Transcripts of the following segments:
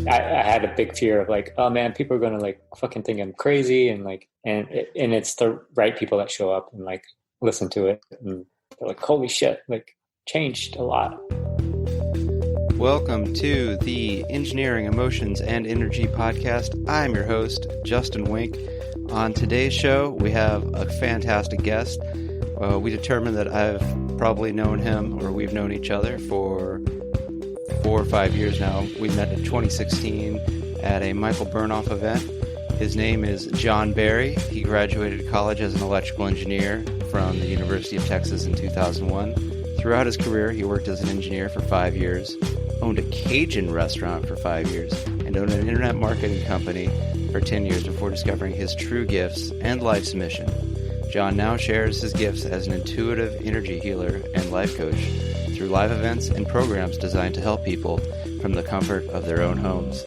I had a big fear of like, oh man, people are gonna like fucking think I'm crazy, and like, and it's the right people that show up and like listen to it, and they're like, holy shit, like changed a lot. Welcome to the Engineering, Emotions, and Energy podcast. I'm your host, Justin Wink. On today's show, we have a fantastic guest. We determined that I've probably known him, or we've known each other for 4 or 5 years now. We met in 2016 at a Michael Burnoff event. His name is John Barry. He graduated college as an electrical engineer from the University of Texas in 2001. Throughout his career, he worked as an engineer for 5 years, owned a Cajun restaurant for 5 years, and owned an internet marketing company for 10 years before discovering his true gifts and life's mission. John now shares his gifts as an intuitive energy healer and life coach through live events and programs designed to help people from the comfort of their own homes.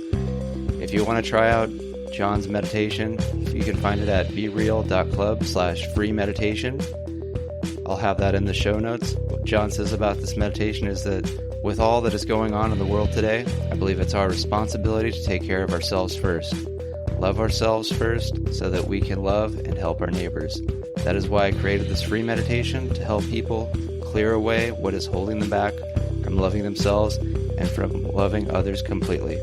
If you want to try out John's meditation, you can find it at bereal.club/free meditation. I'll have that in the show notes. What John says about this meditation is that with all that is going on in the world today, I believe it's our responsibility to take care of ourselves first. Love ourselves first so that we can love and help our neighbors. That is why I created this free meditation to help people clear away what is holding them back from loving themselves and from loving others completely.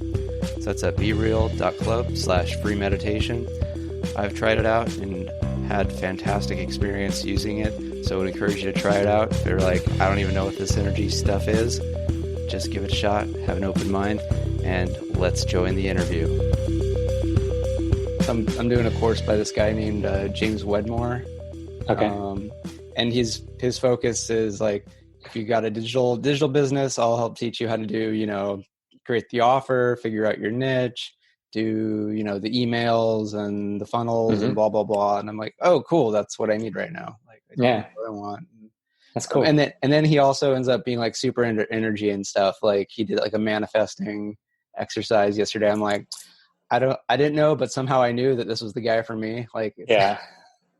So that's at bereal.club/free meditation. I've tried it out and had fantastic experience using it. So I would encourage you to try it out. If you're like, I don't even know what this energy stuff is, just give it a shot, have an open mind, and let's join the interview. I'm doing a course by this guy named James Wedmore. Okay. And his focus is like, if you got a digital business, I'll help teach you how to do, create the offer, figure out your niche, do, the emails and the funnels and blah, blah, blah. And I'm like, oh, cool. That's what I need right now. Like, that's what I want. That's cool. And then he also ends up being like super into energy and stuff. Like he did like a manifesting exercise yesterday. I'm like, I didn't know, but somehow I knew that this was the guy for me. Like, yeah,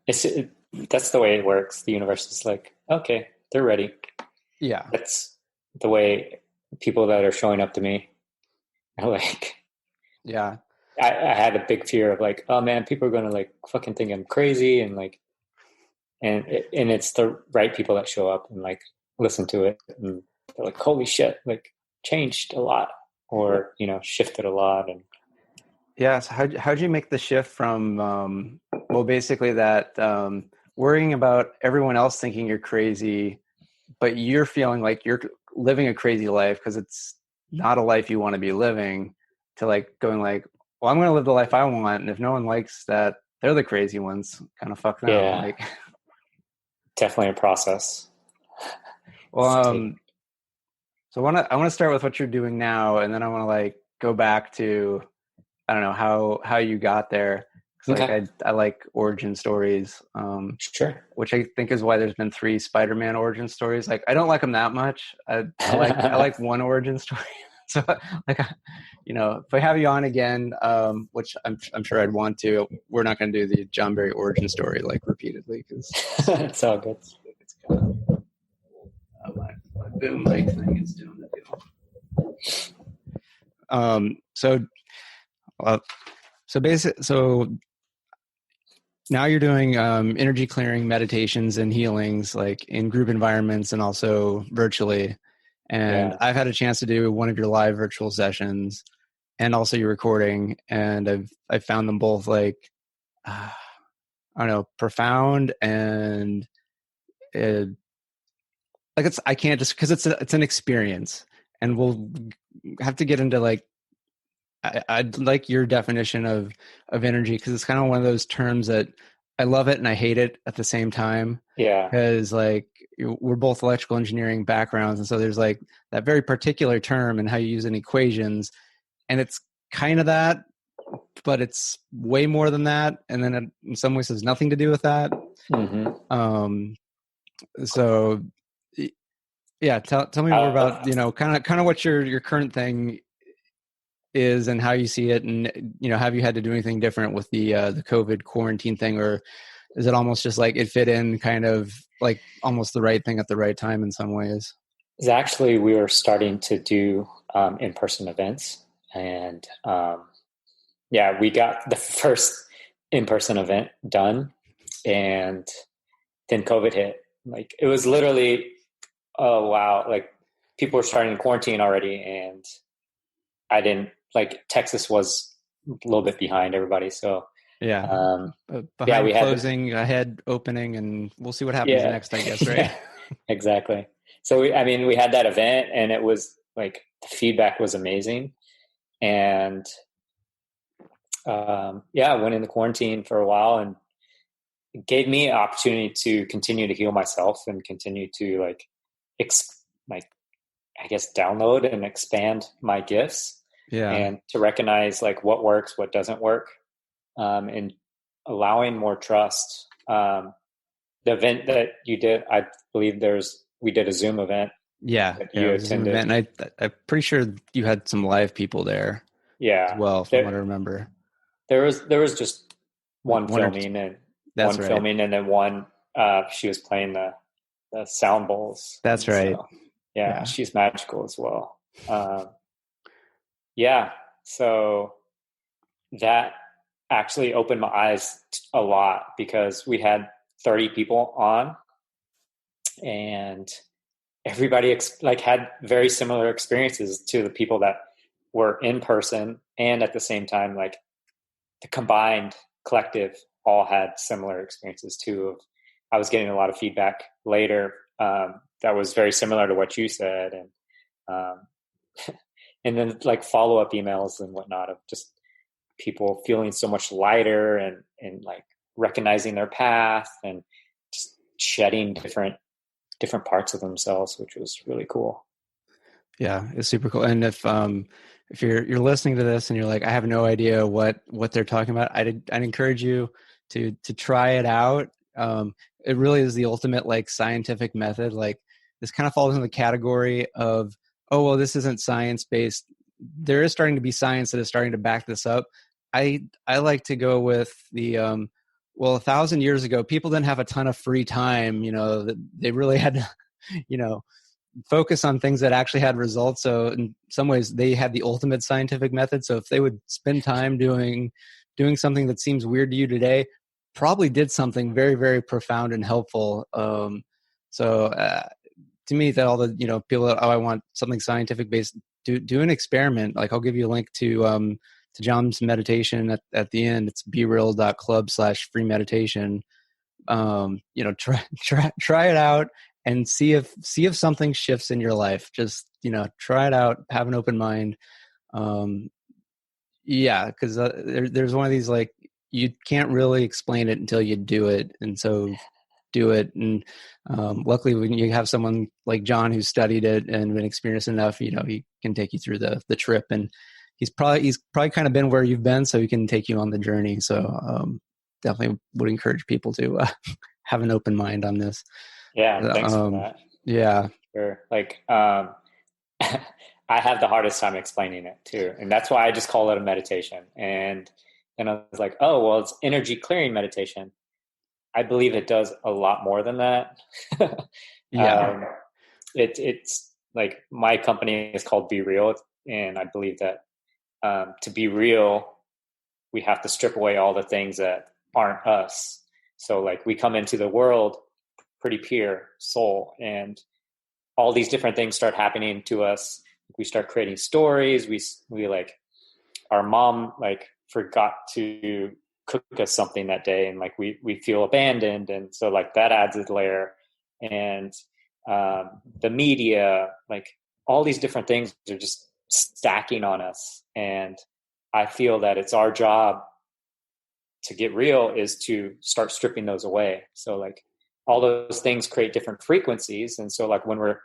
that's the way it works. The universe is like, okay, they're ready. Yeah. That's the way people that are showing up to me are like, yeah. I had a big fear of like, oh man, people are going to like fucking think I'm crazy. And like, and it's the right people that show up and like listen to it. And they're like, holy shit, like changed a lot or, shifted a lot. And yeah. So how'd you make the shift from, basically that, worrying about everyone else thinking you're crazy, but you're feeling like you're living a crazy life because it's not a life you want to be living, to like going like, well, I'm going to live the life I want. And if no one likes that, they're the crazy ones. Kind of fuck them. Yeah. Like, definitely a process. Well, so I want to start with what you're doing now, and then I want to like go back to, I don't know how you got there. Okay. Like I like origin stories, Sure. which I think is why there's been 3 Spider-Man origin stories. Like I don't like them that much. I like one origin story. So like, if I have you on again, which I'm sure I'd want to, we're not going to do the John Barry origin story like repeatedly because it's all good. It's kind of my boom mic thing is doing the deal. So now you're doing energy clearing meditations and healings like in group environments and also virtually. And I've had a chance to do one of your live virtual sessions and also your recording. And I've found them both like, I don't know, profound and I can't just, cause it's an experience, and we'll have to get into like, I'd like your definition of energy, because it's kind of one of those terms that I love it and I hate it at the same time. Yeah. Because like we're both electrical engineering backgrounds, and so there's like that very particular term and how you use it in equations, and it's kind of that, but it's way more than that. And then it, in some ways, has nothing to do with that. Mm-hmm. So yeah, tell me more about kind of what your current thing is and how you see it, and have you had to do anything different with the COVID quarantine thing, or is it almost just like it fit in kind of like almost the right thing at the right time in some ways? Actually, we were starting to do in-person events And yeah, we got the first in-person event done, and then COVID hit. Like it was literally, oh wow, like people were starting to quarantine already, and I didn't like Texas was a little bit behind everybody. So Yeah. yeah, Behind we had closing, ahead opening, and we'll see what happens yeah, next, I guess, right? yeah, exactly. So I mean, we had that event, and it was like the feedback was amazing, and yeah, I went into quarantine for a while, and it gave me an opportunity to continue to heal myself and continue to like I guess download and expand my gifts, Yeah. and to recognize like what works, what doesn't work, and allowing more trust. The event that you did, I believe we did a Zoom event Yeah. that Yeah. It you was a Zoom attended. event. And I'm pretty sure you had some live people there as Yeah, well, from what I remember. there was just Like one one or two. filming and That's right. then one she was playing the sound bowls, That's and right. so yeah, Yeah. she's magical as well. Yeah, so that actually opened my eyes a lot because we had 30 people on, and everybody like had very similar experiences to the people that were in person, and at the same time like the combined collective all had similar experiences too. I was getting a lot of feedback later that was very similar to what you said, um, and then like follow up emails and whatnot of just people feeling so much lighter, and like recognizing their path and just shedding different parts of themselves, which was really cool. Yeah, it's super cool. And if you're listening to this and you're like, I have no idea what they're talking about, I'd encourage you to try it out. It really is the ultimate like scientific method. Like this kind of falls in the category of, oh well, this isn't science based. There is starting to be science that is starting to back this up. I like to go with the well, 1,000 years ago, people didn't have a ton of free time. You know, that they really had to, you know, focus on things that actually had results. So in some ways they had the ultimate scientific method. So if they would spend time doing something that seems weird to you today, probably did something very, very profound and helpful. So to me, that all the, people that, oh, I want something scientific based, do an experiment. Like I'll give you a link to John's meditation at the end. It's bereal.club/free meditation. Try it out and see if something shifts in your life. Just, try it out, have an open mind. Yeah, because there's one of these, like, you can't really explain it until you do it, and so do it. And luckily, when you have someone like John who's studied it and been experienced enough, he can take you through the trip, and he's probably kind of been where you've been, so he can take you on the journey. So definitely would encourage people to have an open mind on this. Yeah, thanks for that. Yeah. Sure. Like I have the hardest time explaining it too, and that's why I just call it a meditation. And I was like, oh well, it's energy clearing meditation. I believe it does a lot more than that. Yeah. It's like my company is called Be Real, and I believe that to be real, we have to strip away all the things that aren't us. So like we come into the world pretty pure soul, and all these different things start happening to us. We start creating stories. We like, our mom like forgot to cook us something that day, and like we feel abandoned, and so like that adds a layer. And the media, like all these different things are just stacking on us, and I feel that it's our job to get real is to start stripping those away. So like all those things create different frequencies, and so like when we're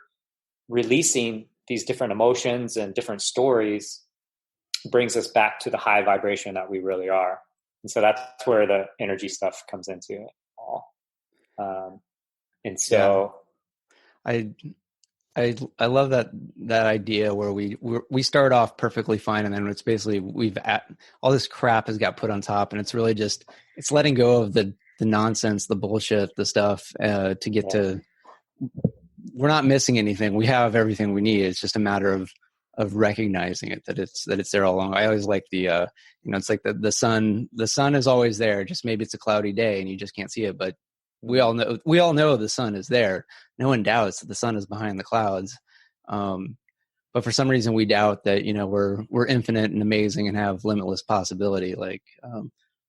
releasing these different emotions and different stories, brings us back to the high vibration that we really are. And so that's where the energy stuff comes into it all. And Yeah. so I love that idea where we start off perfectly fine, and then it's basically all this crap has got put on top, and it's really just, it's letting go of the nonsense, the bullshit, the stuff, to get to, we're not missing anything. We have everything we need. It's just a matter of recognizing it, that it's there all along. I always like the it's like the sun is always there, just maybe it's a cloudy day and you just can't see it, but we all know the sun is there. No one doubts that the sun is behind the clouds. But for some reason we doubt that, we're infinite and amazing and have limitless possibility. Like,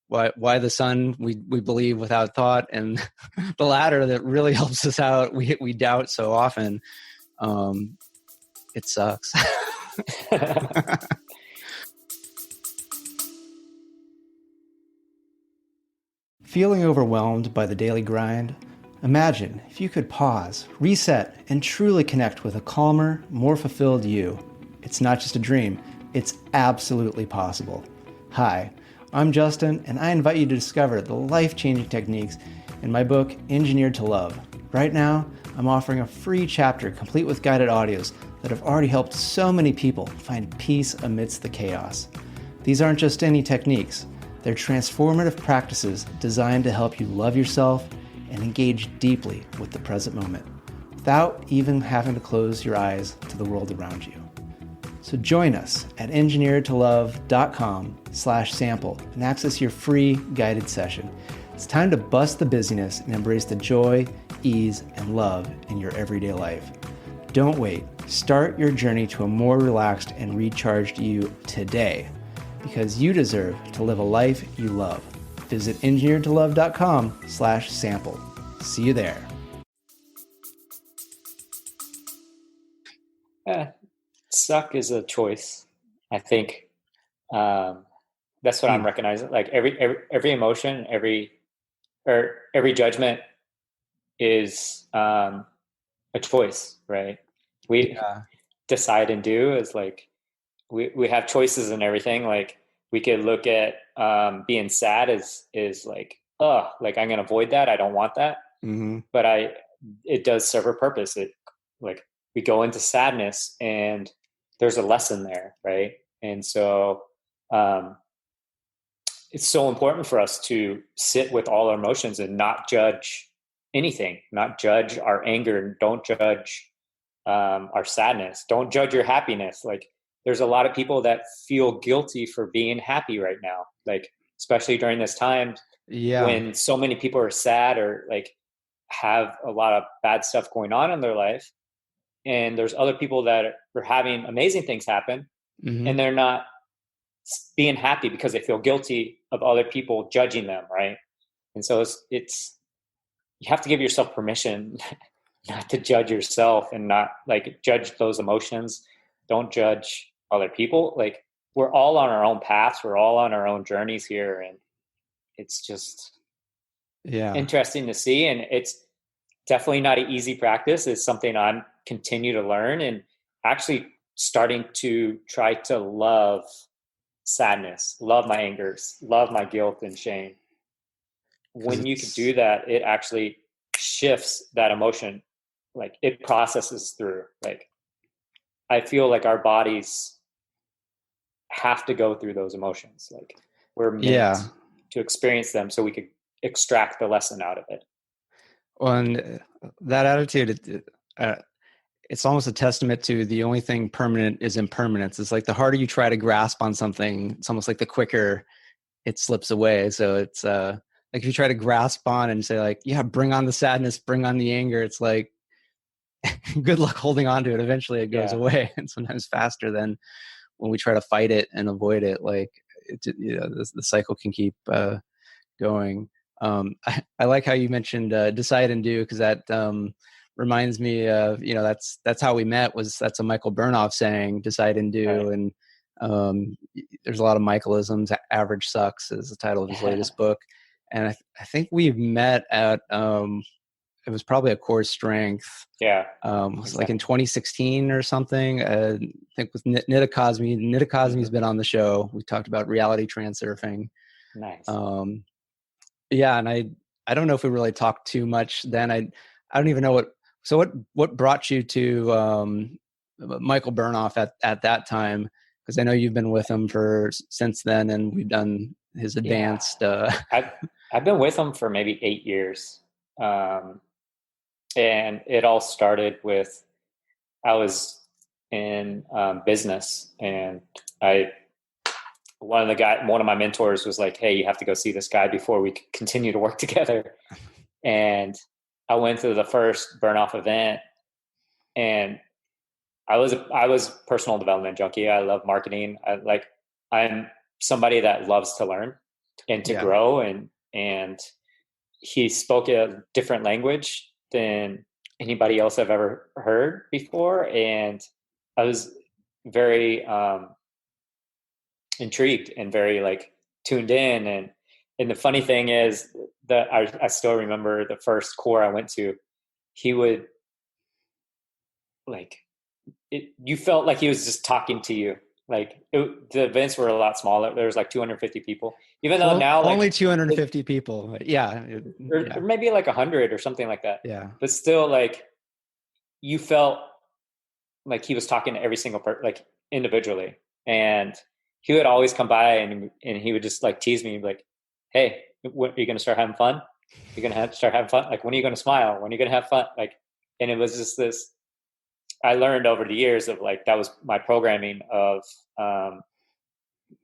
why the sun we believe without thought, and the latter that really helps us out, we doubt so often. It sucks. Feeling overwhelmed by the daily grind? Imagine if you could pause, reset, and truly connect with a calmer, more fulfilled you. It's not just a dream, it's absolutely possible. Hi, I'm Justin, and I invite you to discover the life-changing techniques in my book, Engineered to Love. Right now, I'm offering a free chapter complete with guided audios that have already helped so many people find peace amidst the chaos. These aren't just any techniques. They're transformative practices designed to help you love yourself and engage deeply with the present moment, without even having to close your eyes to the world around you. So join us at engineeredtolove.com/sample and access your free guided session. It's time to bust the busyness and embrace the joy, ease, and love in your everyday life. Don't wait. Start your journey to a more relaxed and recharged you today, because you deserve to live a life you love. Visit engineeredtolove.com/sample. See you there. Suck is a choice. I think that's what I'm recognizing. Like every emotion, every judgment is a choice, right? We decide and do is like we have choices in everything. Like we could look at being sad is like, like I'm gonna avoid that. I don't want that. Mm-hmm. But it does serve a purpose. It like we go into sadness and there's a lesson there, right? And so it's so important for us to sit with all our emotions and not judge anything, not judge our anger, don't judge our sadness, don't judge your happiness. Like there's a lot of people that feel guilty for being happy right now, like especially during this time when so many people are sad or like have a lot of bad stuff going on in their life. And there's other people that are having amazing things happen, mm-hmm. and they're not being happy because they feel guilty of other people judging them, right? And so it's you have to give yourself permission not to judge yourself and not like judge those emotions. Don't judge other people. Like we're all on our own paths. We're all on our own journeys here. And it's just interesting to see. And it's definitely not an easy practice. It's something I'm continue to learn and actually starting to try to love sadness, love my angers, love my guilt and shame. When you can do that, it actually shifts that emotion. Like it processes through. Like I feel like our bodies have to go through those emotions. Like we're meant to experience them so we could extract the lesson out of it. Well, and that attitude, it's almost a testament to the only thing permanent is impermanence. It's like the harder you try to grasp on something, it's almost like the quicker it slips away. So it's like if you try to grasp on and say like, bring on the sadness, bring on the anger, it's like, good luck holding on to it. Eventually it goes away, and sometimes faster than when we try to fight it and avoid it. Like, the cycle can keep going. I like how you mentioned decide and do, because that reminds me of, that's how we met. That's a Michael Burnoff saying, decide and do. Right. And there's a lot of Michaelisms. Average Sucks is the title of his latest book. And I think we met at it was probably a Core Strength. Yeah. It was like in 2016 or something. I think with Nita Cosme. Nita Cosme's been on the show. We talked about reality transurfing. Nice. And I don't know if we really talked too much then. I don't even know what brought you to Michael Burnoff at that time? Because I know you've been with him since then, and we've done his advanced. I've been with him for maybe 8 years, and it all started with I was in business, and I one of my mentors was like, "Hey, you have to go see this guy before we continue to work together." And I went to the first burn off event, and I was personal development junkie. I love marketing. I'm somebody that loves to learn and to Yeah. grow, and he spoke a different language than anybody else I've ever heard before, and I was very intrigued and very like tuned in. And the funny thing is that I still remember the first core I went to. He would like you felt like he was just talking to you. The events were a lot smaller. There was like 250 people, even though now only like 250 people. But yeah, or maybe like 100 or something like that. Yeah. But still, like you felt like he was talking to every single person, like individually. And he would always come by and he would just like tease me, like, "Hey, when are you going to start having fun? You're going to start having fun. Like, when are you going to smile? When are you going to have fun?" Like, and it was just this. I learned over the years of like that was my programming of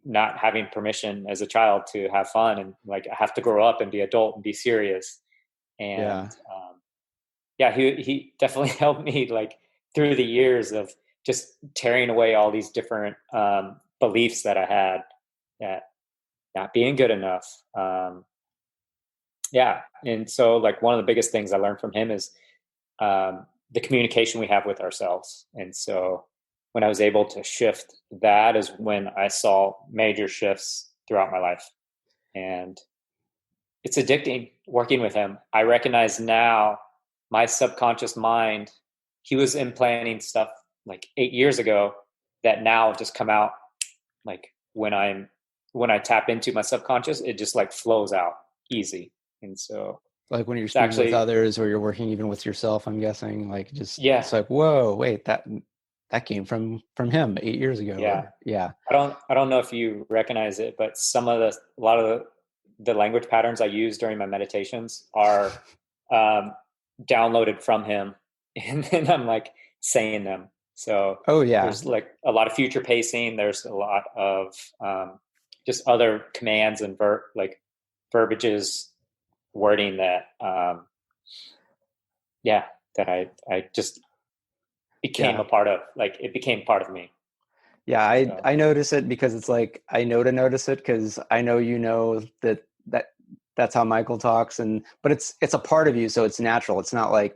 not having permission as a child to have fun, and like I have to grow up and be adult and be serious. And yeah, he definitely helped me like through the years of just tearing away all these different beliefs that I had, that not being good enough. Yeah, and so like one of the biggest things I learned from him is the communication we have with ourselves. And so when I was able to shift that is when I saw major shifts throughout my life. And it's addicting working with him. I recognize now my subconscious mind, he was implanting stuff like 8 years ago that now just come out like when I tap into my subconscious, it just like flows out easy. And so like when you're it's speaking with actually, others or you're working even with yourself, I'm guessing, like just yeah, it's like, whoa, wait, that came from him 8 years ago. yeah. Or yeah. I don't know if you recognize it, but a lot of the language patterns I use during my meditations are um, downloaded from him, and then I'm like saying them. So Oh yeah. there's like a lot of future pacing. There's a lot of just other commands and verbiages, wording that yeah, that I just became Yeah. a part of. Like it became part of me. Yeah, So I notice it because it's like I know to notice it because I know that that's how Michael talks, and but it's a part of you, so it's natural. It's not like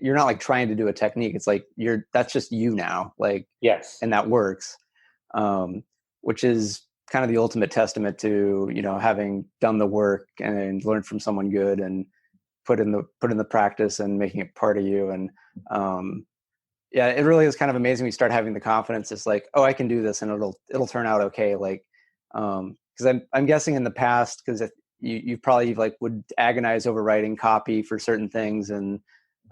you're not like trying to do a technique. It's like that's just you now, like, yes, and that works, which is kind of the ultimate testament to having done the work and learned from someone good and put in the practice and making it part of you. And yeah, it really is kind of amazing. We start having the confidence. It's like, oh, I can do this, and it'll turn out okay. Like, because I'm guessing in the past, because you probably like would agonize over writing copy for certain things, and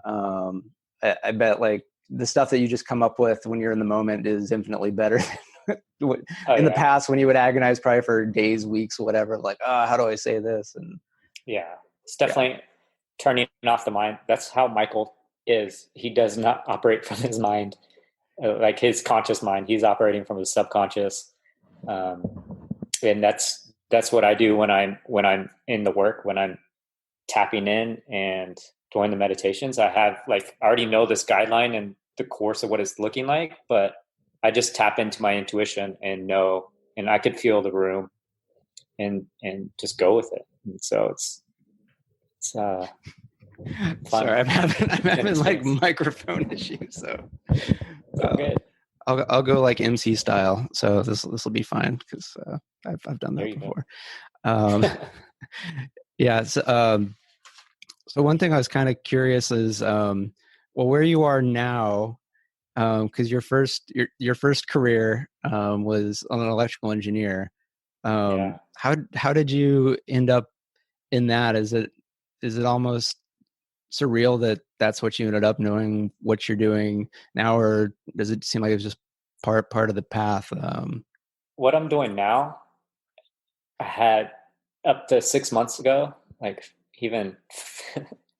I bet like the stuff that you just come up with when you're in the moment is infinitely better than oh in the yeah, past when you would agonize probably for days, weeks, whatever. Like, oh, how do I say this? And yeah. It's yeah, definitely turning off the mind. That's how Michael is. He does not operate from his mind, like his conscious mind. He's operating from his subconscious, um, and that's what I do when I'm in the work, when I'm tapping in and doing the meditations. I already know this guideline and the course of what it's looking like, but I just tap into my intuition and know, and I could feel the room and just go with it. And so it's fun. sorry, I'm It's an having like experience. microphone issues, so It's all good. I'll go like MC style. So this will be fine because I've done There that you go. before. Um, yeah. So one thing I was kind of curious is, well, where you are now, because your first career was on an electrical engineer. Yeah. How did you end up in that? Is it almost surreal that that's what you ended up knowing what you're doing now, or does it seem like it was just part of the path? What I'm doing now, I had up to 6 months ago, like even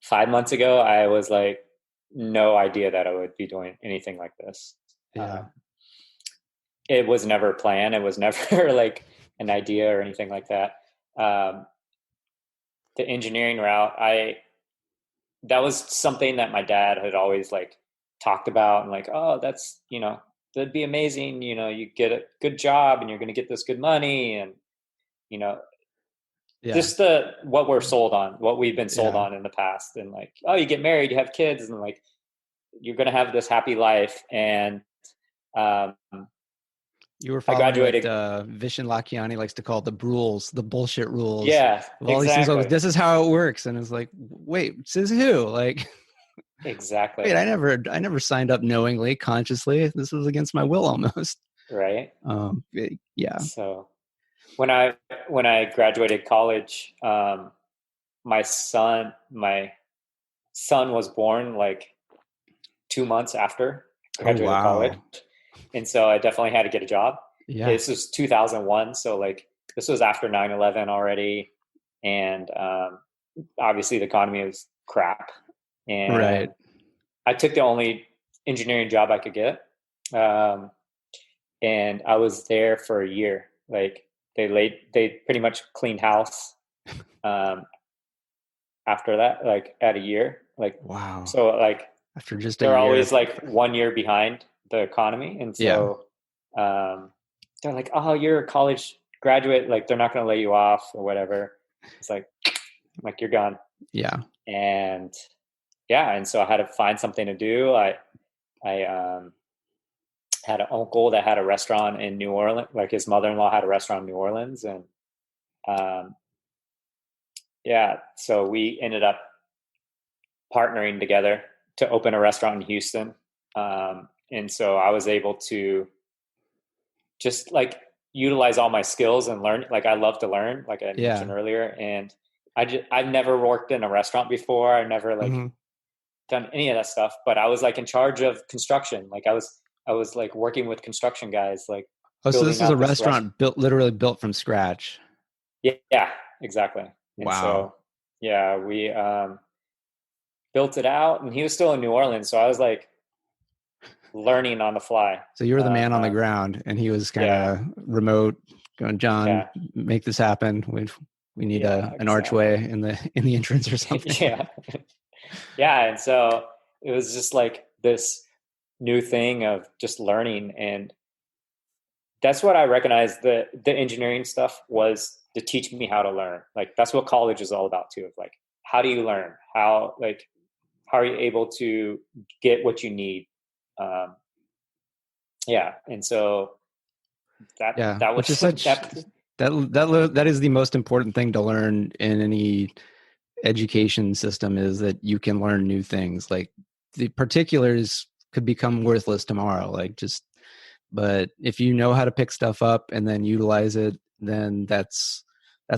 5 months ago, I was like, no idea that I would be doing anything like this. Yeah. it was never planned. It was never like an idea or anything like that. Um, the engineering route, that was something that my dad had always like talked about and like, oh, that's, that'd be amazing. You get a good job and you're going to get this good money. And, you know, Yeah. just what we're sold on, what we've been sold Yeah. on in the past. And like, oh, you get married, you have kids, and like, you're going to have this happy life. And, um, You were I following what graduated. Vishen Lakhiani likes to call the rules, the bullshit rules. Yeah, Of all these things, like, exactly. this is how it works, and it's like, wait, says who? Like, Exactly. wait, I never signed up knowingly, consciously. This was against my will almost. Right. Yeah. So when I graduated college, my son was born like 2 months after I Oh graduated college, wow. and so I definitely had to get a job. Yeah. This was 2001, so like this was after 9/11 already, and obviously the economy was crap, Right. and I took the only engineering job I could get, um, and I was there for a year. Like they pretty much cleaned house um, after that, like at a year, like Wow. so like After just a they're year. always like 1 year behind the economy, and Yeah. so um, they're like, "Oh, you're a college graduate, like they're not going to lay you off or whatever." It's like you're gone, Yeah. and yeah, and so I had to find something to do. I had an uncle that had a restaurant in New Orleans, like his mother-in-law had a restaurant in New Orleans, and um, yeah, so we ended up partnering together to open a restaurant in Houston. And so I was able to just like utilize all my skills and learn. Like I love to learn, like I mentioned Yeah. earlier. And I've never worked in a restaurant before. I've never like Hmm. done any of that stuff, but I was like in charge of construction. Like I was like working with construction guys, like Oh, so this building is a out this restaurant. restaurant built literally built from scratch. Yeah, yeah, exactly. And Wow. so, yeah, we built it out and he was still in New Orleans. So I was like, learning on the fly. So you were the man on the Um, ground, and he was kind yeah, of remote, going, "John, yeah, make this happen. We need yeah, an archway exactly. in the entrance or something." Yeah, yeah. And so it was just like this new thing of just learning, and that's what I recognized. The engineering stuff was to teach me how to learn. Like that's what college is all about too. Of like, how do you learn? How are you able to get what you need? Um, yeah, and so that Yeah, that which is was such that. that is the most important thing to learn in any education system, is that you can learn new things. Like, the particulars could become worthless tomorrow. Like, just, but if you know how to pick stuff up and then utilize it, then that's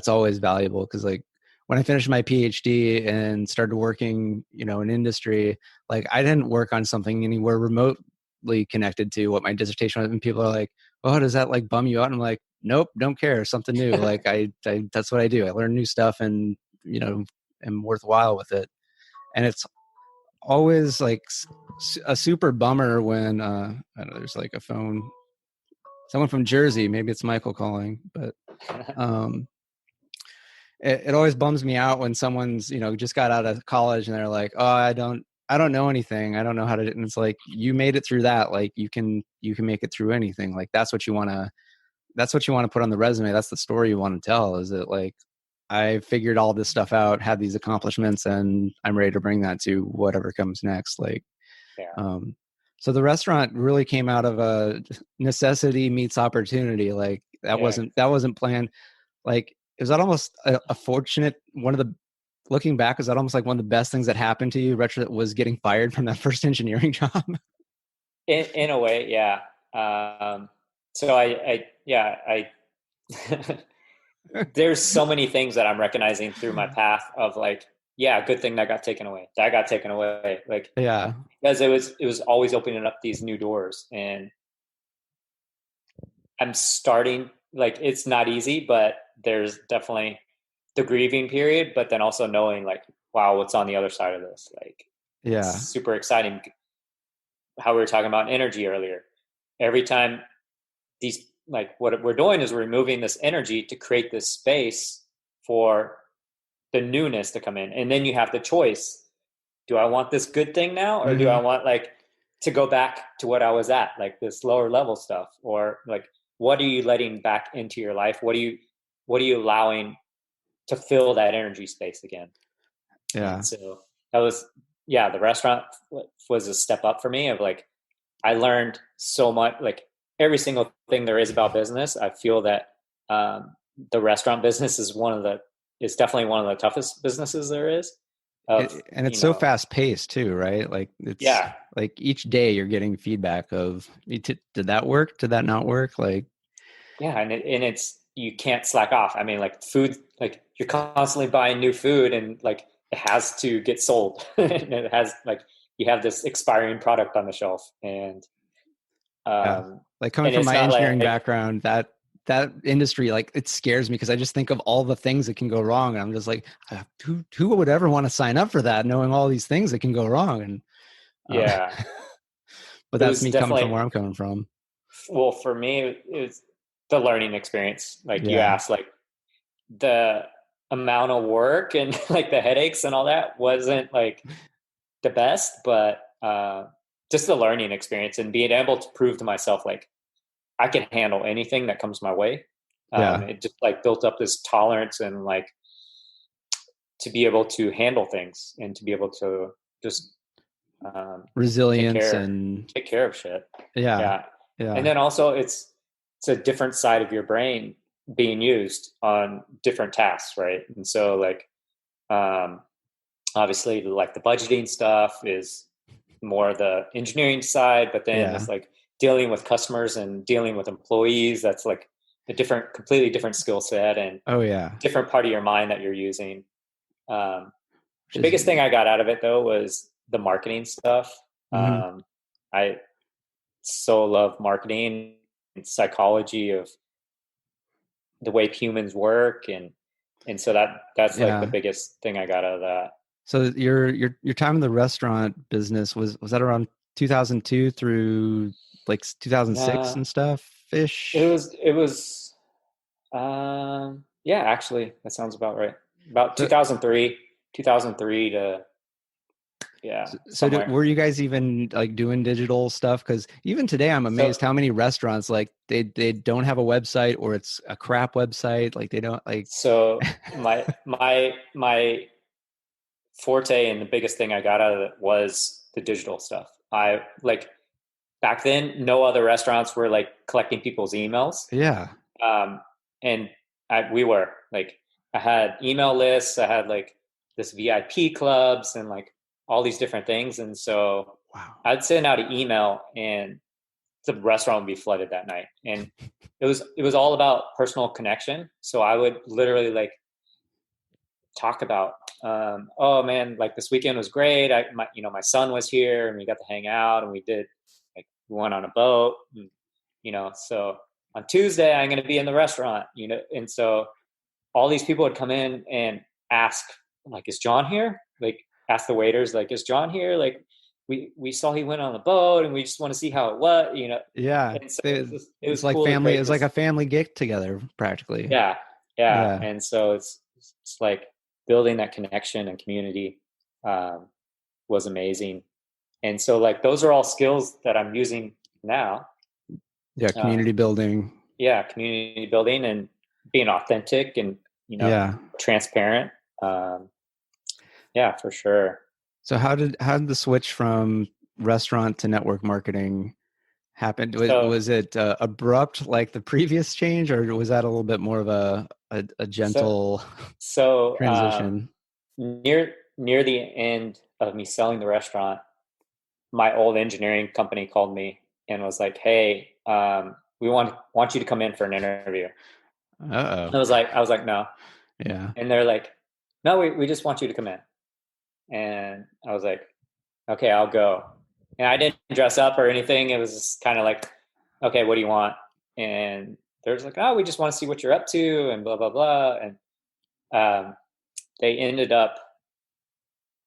always valuable. Because like when I finished my PhD and started working, in industry, like I didn't work on something anywhere remotely connected to what my dissertation was, and people are like, "Oh, does that like bum you out?" And I'm like, "Nope, don't care. Something new." Like I that's what I do. I learn new stuff, and you know am worthwhile with it. And it's always like a super bummer when I don't know, there's like a phone, someone from Jersey, maybe it's Michael calling, but um it always bums me out when someone's just got out of college and they're like, "Oh, I don't know anything, I don't know how to," and it's like, you made it through that. Like, you can make it through anything. Like, that's what you want to put on the resume. That's the story you want to tell, is that like, I figured all this stuff out, had these accomplishments, and I'm ready to bring that to whatever comes next. Like, Yeah, um, so the restaurant really came out of a necessity meets opportunity. Like, yeah. that wasn't planned. Like, is that almost a fortunate one of the looking back? Is that almost like one of the best things that happened to you? Retro was getting fired from that first engineering job. In a way, yeah. So yeah, there's so many things that I'm recognizing through my path of like, yeah, good thing that got taken away. That got taken away. Like, Yeah, because it was always opening up these new doors, and I'm starting, like, it's not easy, but there's definitely the grieving period, but then also knowing like, wow, what's on the other side of this? Like, it's yeah, super exciting. How we were talking about energy earlier. Every time these, like what we're doing is we're removing this energy to create this space for the newness to come in. And then you have the choice. Do I want this good thing now? Or do I want like to go back to what I was at, like this lower level stuff? Or like, what are you letting back into your life? What are you allowing to fill that energy space again? Yeah. And so that was, yeah, the restaurant was a step up for me of like, I learned so much, like every single thing there is about business. I feel that the restaurant business is definitely one of the toughest businesses there is. And it's so fast paced too, right? Like it's like each day you're getting feedback of, did that work? Did that not work? Like, yeah. And it's, you can't slack off. I mean, like food, like you're constantly buying new food and like it has to get sold and it has like, you have this expiring product on the shelf and, like coming from my engineering background, that industry, like it scares me because I just think of all the things that can go wrong. And I'm just like, who would ever want to sign up for that, knowing all these things that can go wrong? And yeah, but that's me coming from where I'm coming from. Well, for me, it was the learning experience. Like you asked, like the amount of work and like the headaches and all that wasn't like the best, but just the learning experience and being able to prove to myself like I can handle anything that comes my way. It just like built up this tolerance and like to be able to handle things and to be able to just resilience take care of shit. Yeah. And then also it's a different side of your brain being used on different tasks, right? And so like obviously like the budgeting stuff is more the engineering side, but then it's like dealing with customers and dealing with employees, that's like a completely different skill set and different part of your mind that you're using. The biggest thing I got out of it though was the marketing stuff. I so love marketing and psychology of the way humans work, and so that's like the biggest thing I got out of that. So your time in the restaurant business was that around 2002 through like 2006 and stuff ish? It was yeah, actually that sounds about right. About 2003 to So were you guys even like doing digital stuff? Because even today, I'm amazed how many restaurants like they don't have a website or it's a crap website. Like they don't like. So my forte and the biggest thing I got out of it was the digital stuff. I like back then, no other restaurants were like collecting people's emails. Yeah. And we were like, I had email lists. I had like this VIP clubs and like all these different things. And so I'd send out an email and the restaurant would be flooded that night. And it was all about personal connection. So I would literally like talk about, oh man, like this weekend was great. My son was here and we got to hang out and we went on a boat and, so on Tuesday I'm going to be in the restaurant, and so all these people would come in and ask like, is John here? Like ask the waiters, like, is John here? Like we saw he went on the boat and we just want to see how it was, Yeah. And so it was like cool family. It was like a family get together practically. Yeah. And so it's like building that connection and community was amazing. And so like those are all skills that I'm using now. Yeah, community building. Yeah, community building and being authentic and transparent. Yeah, for sure. So how did the switch from restaurant to network marketing happen? Was it abrupt like the previous change, or was that a little bit more of a gentle transition? Near the end of me selling the restaurant, my old engineering company called me and was like, "Hey, we want you to come in for an interview." Uh-oh. I was like, no. Yeah. And they're like, no, we just want you to come in. And I was like, okay, I'll go. And I didn't dress up or anything. It was just kind of like, okay, what do you want? And they're just like, oh, we just want to see what you're up to and blah, blah, blah. And they ended up,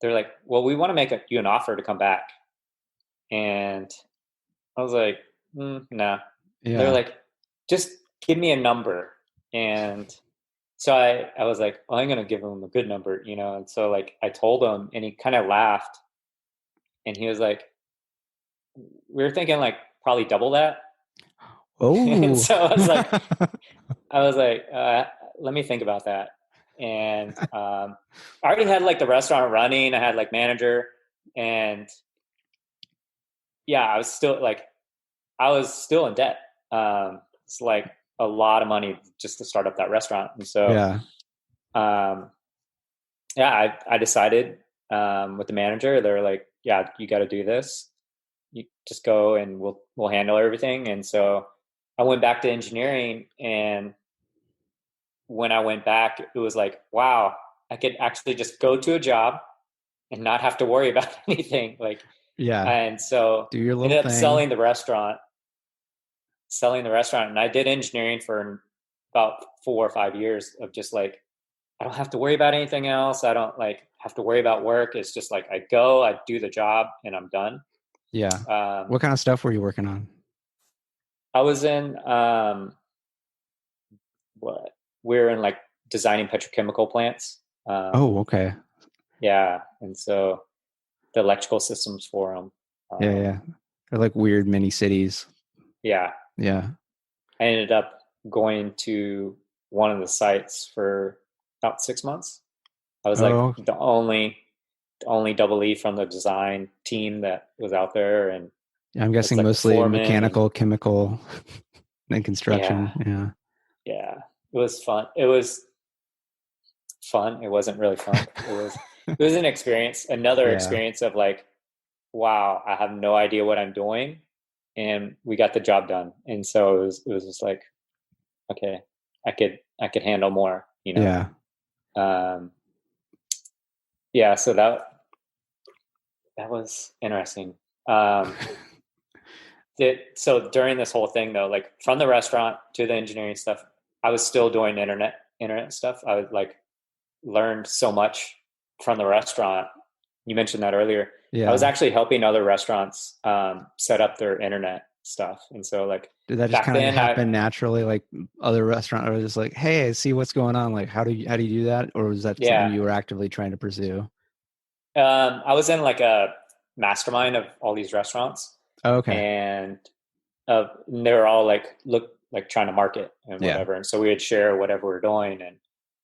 they're like, well, we want to make you an offer to come back. And I was like, no. Yeah. They're like, just give me a number. And so I was like, well, I'm going to give him a good number, you know? And so like, I told him and he kind of laughed and he was like, we were thinking like probably double that. And Oh. so I was like, let me think about that. And I already had like the restaurant running. I had like manager, and yeah, I was still in debt. It's like a lot of money just to start up that restaurant. And so, Yeah. um, yeah, I decided with the manager, they were like, yeah, you got to do this. You just go and we'll handle everything. And so I went back to engineering, and when I went back, it was like, wow, I could actually just go to a job and not have to worry about anything. Like, Yeah. and so Do your little ended up thing. selling the restaurant. And I did engineering for about 4 or 5 years of just like, I don't have to worry about anything else. I don't like have to worry about work. It's just like, I go, I do the job and I'm done. Yeah. Um, What kind of stuff were you working on? I was in, what we're in like designing petrochemical plants. Oh, okay. Yeah. And so the electrical systems for them. Yeah, yeah. They're like weird mini cities. Yeah. Yeah. I ended up going to one of the sites for about 6 months. I was like Oh, the only double E from the design team that was out there, and yeah, I'm it's guessing like the mostly foreman, and mechanical, chemical, and yeah, construction. Yeah. yeah, it was fun. It was fun. It wasn't really fun. It was an experience, another Yeah. experience of like, wow, I have no idea what I'm doing, and we got the job done. And so it was just like, okay, I could handle more, you know. Yeah. Um, yeah, so that was interesting. Um, so during this whole thing though, like from the restaurant to the engineering stuff, I was still doing internet stuff. I would like learned so much from the restaurant. You mentioned that earlier. I was Yeah. actually helping other restaurants set up their internet stuff, and so like Did that just back kind of then, happen naturally? Like other restaurant or just like, hey, I see what's going on. Like, how do you do that? Or was that something yeah, you were actively trying to pursue? I was in like a mastermind of all these restaurants, Oh, okay. and they were all like like trying to market and Yeah. whatever, and so we would share whatever we're doing, and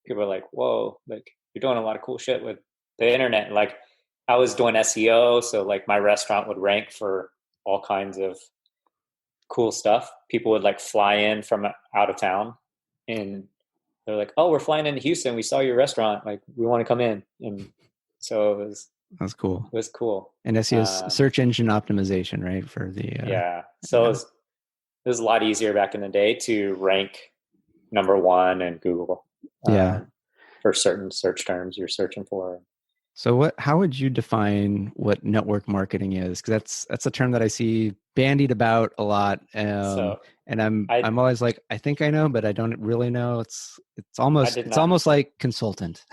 people were like, "Whoa, like you're doing a lot of cool shit with the internet." Like I was doing SEO, so like my restaurant would rank for all kinds of cool stuff. People would like fly in from out of town, and they're like, "Oh, we're flying into Houston. We saw your restaurant. Like, we want to come in." And so That's cool. it was cool. And SEO's search engine optimization, right? For the Yeah. So yeah. it was a lot easier back in the day to rank number one in Google Yeah. for certain search terms you're searching for. So how would you define what network marketing is? Because that's a term that I see bandied about a lot. So And I I'm always like, I think I know, but I don't really know. I did It's not almost like consultant.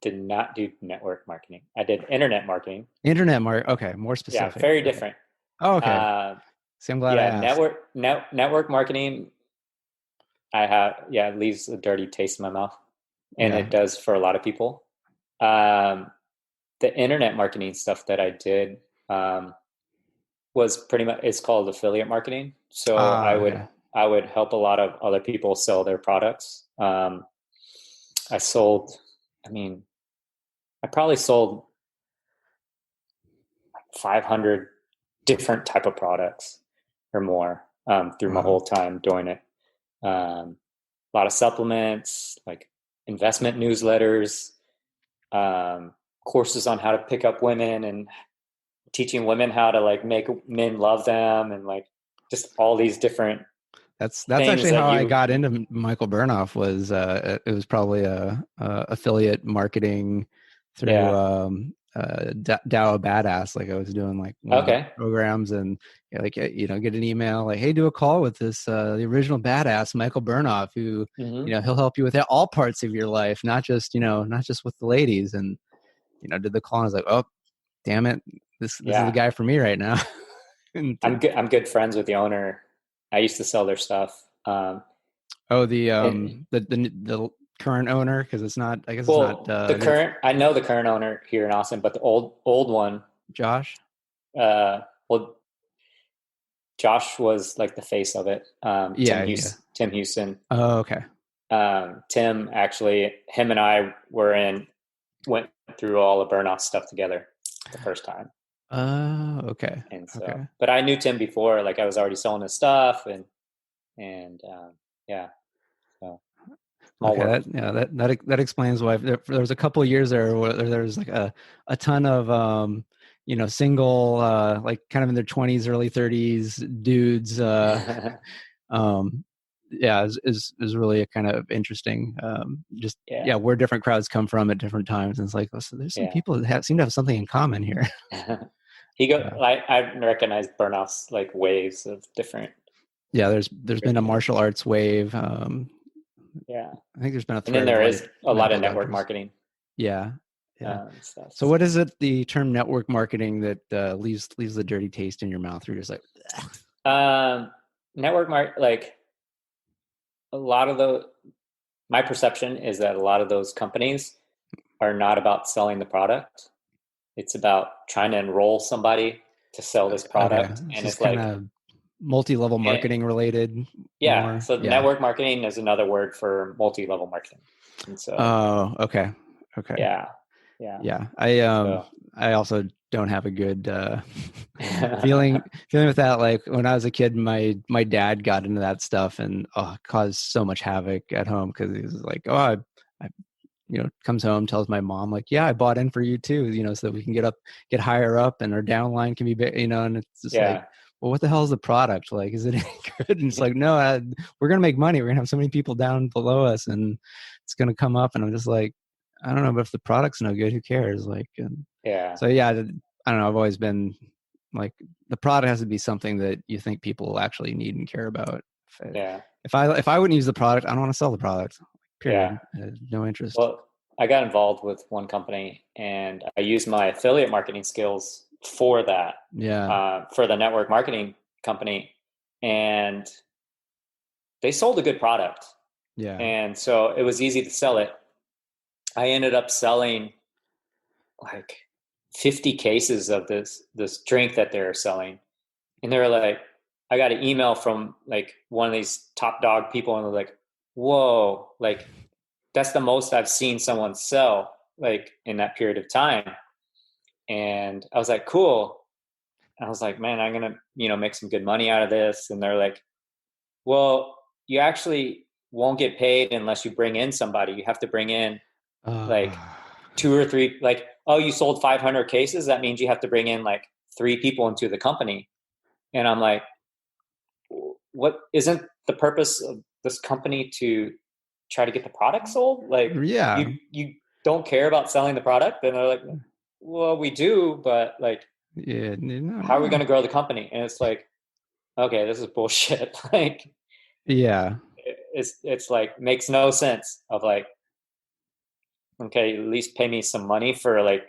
did not do network marketing. I did internet marketing. Okay, more Yeah, specific. very Okay. different. Oh, okay. Uh, See, I'm glad I yeah, asked. network marketing. It leaves a dirty taste in my mouth, and Yeah. it does for a lot of people. Um, the internet marketing stuff that I did was pretty much, it's called affiliate marketing. So Ah, okay. I would help a lot of other people sell their products. I sold, I mean, I probably sold 500 different type of products or more through my Wow. whole time doing it. A lot of supplements, like investment newsletters, um, courses on how to pick up women, and teaching women how to like make men love them, and like just all these different That's things actually that how I you got into Michael Bernoff was it was probably a affiliate marketing through yeah, Dow Badass. Like I was doing like one of the okay, programs and get an email like, hey, do a call with this the original badass Michael Bernoff who hmm he'll help you with all parts of your life, not just with the ladies. And did the call and I was like, oh damn it, this is the yeah. guy for me right now. And I'm good friends with the owner I used to sell their stuff. Oh, And, the current owner, because it's not. I guess it's not. well, I know the current owner here in Austin, but the old one, Josh. well, Josh was like the face of it. Yeah, yeah. Tim Houston. Oh, okay. Tim actually, him and I went through all the burnout stuff together the first time. Okay. And so, Okay. but I knew Tim before, like I was already selling his stuff and yeah, so small Okay, world. that explains why there was a couple of years there where there was like a ton of single like kind of in their 20s, early 30s dudes. Um, yeah, is really a kind of interesting. Just Yeah, yeah, where different crowds come from at different times, and it's like, so there's some yeah. people that seem to have something in common here. Yeah, I recognized burnouts like waves of different. yeah. There's been a People. martial arts wave. Yeah, I think there's been a and then thread of there like is a lot of medical network doctors. marketing Yeah, yeah. stuff. So what is it? The term network marketing that leaves the dirty taste in your mouth. You're just like, Um, like a lot of my perception is that a lot of those companies are not about selling the product. It's about trying to enroll somebody to sell this okay, product, this and is it's kind like, of multi-level marketing related yeah. more. So Yeah. network marketing is another word for multi-level marketing, and so Oh, okay, okay. yeah, yeah. Yeah, So I also don't have a good feeling with that. Like when I was a kid, my dad got into that stuff and caused so much havoc at home because he was like, I comes home, tells my mom like, yeah, I bought in for you too, so that we can get higher up and our downline can be big, and it's just like, yeah, well, what the hell is the product? Like, is it any good? And it's like, no, we're going to make money. We're going to have so many people down below us and it's going to come up. And I'm just like, I don't know, but if the product's no good, who cares? Like, yeah, so yeah, I don't know. I've always been like, the product has to be something that you think people will actually need and care about. yeah, If I wouldn't use the product, I don't want to sell the product. yeah. Period. No interest. Well, I got involved with one company, and I used my affiliate marketing skills for that, Yeah. for the network marketing company, and they sold a good product, Yeah. and so it was easy to sell it. I ended up selling like 50 cases of this drink that they were selling, and they were like, I got an email from like one of these top dog people, and they're like, whoa, like that's the most I've seen someone sell like in that period of time. And I was like, cool. And I was like, man, I'm gonna, make some good money out of this. And they're like, well, you actually won't get paid unless you bring in somebody. You have to bring in like Uh, two or three, like, oh, you sold 500 cases. That means you have to bring in like three people into the company. And I'm like, what isn't the purpose of this company to try to get the product sold? Like yeah. you don't care about selling the product? And they're like, well, we do, but like, Yeah. No. how are we Yeah. going to grow the company? And it's like, okay, this is bullshit. Like Yeah. it's like makes no sense of like, okay, at least pay me some money for like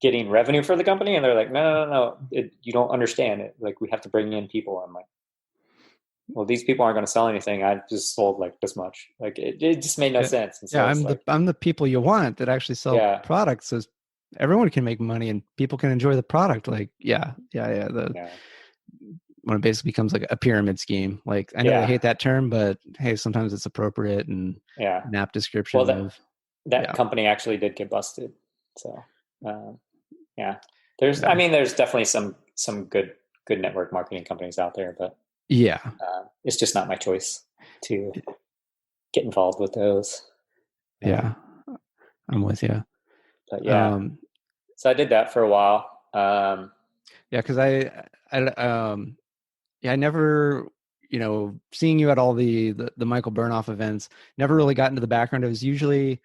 getting revenue for the company. And they're like, no. You don't understand it. Like we have to bring in people. I'm like, well, these people aren't going to sell anything. I just sold like this much. Like it just made no Yeah. sense. And Yeah. so it's like, I'm the people you want that actually sell yeah, products, so everyone can make money and people can enjoy the product. Like, yeah. Yeah. Yeah. yeah, When it basically becomes like a pyramid scheme. Like, I know they yeah, hate that term, but hey, sometimes it's appropriate and yeah. an apt Well, description that of, that yeah. company actually did get busted. So, yeah, I Yeah. mean, there's definitely some good network marketing companies out there, but Yeah. it's just not my choice to get involved with those. Yeah. I'm with you. But yeah, Um, so I did that for a while. yeah. Cause yeah, I never, seeing you at all the Michael Burnoff events, never really got into the background. It was usually,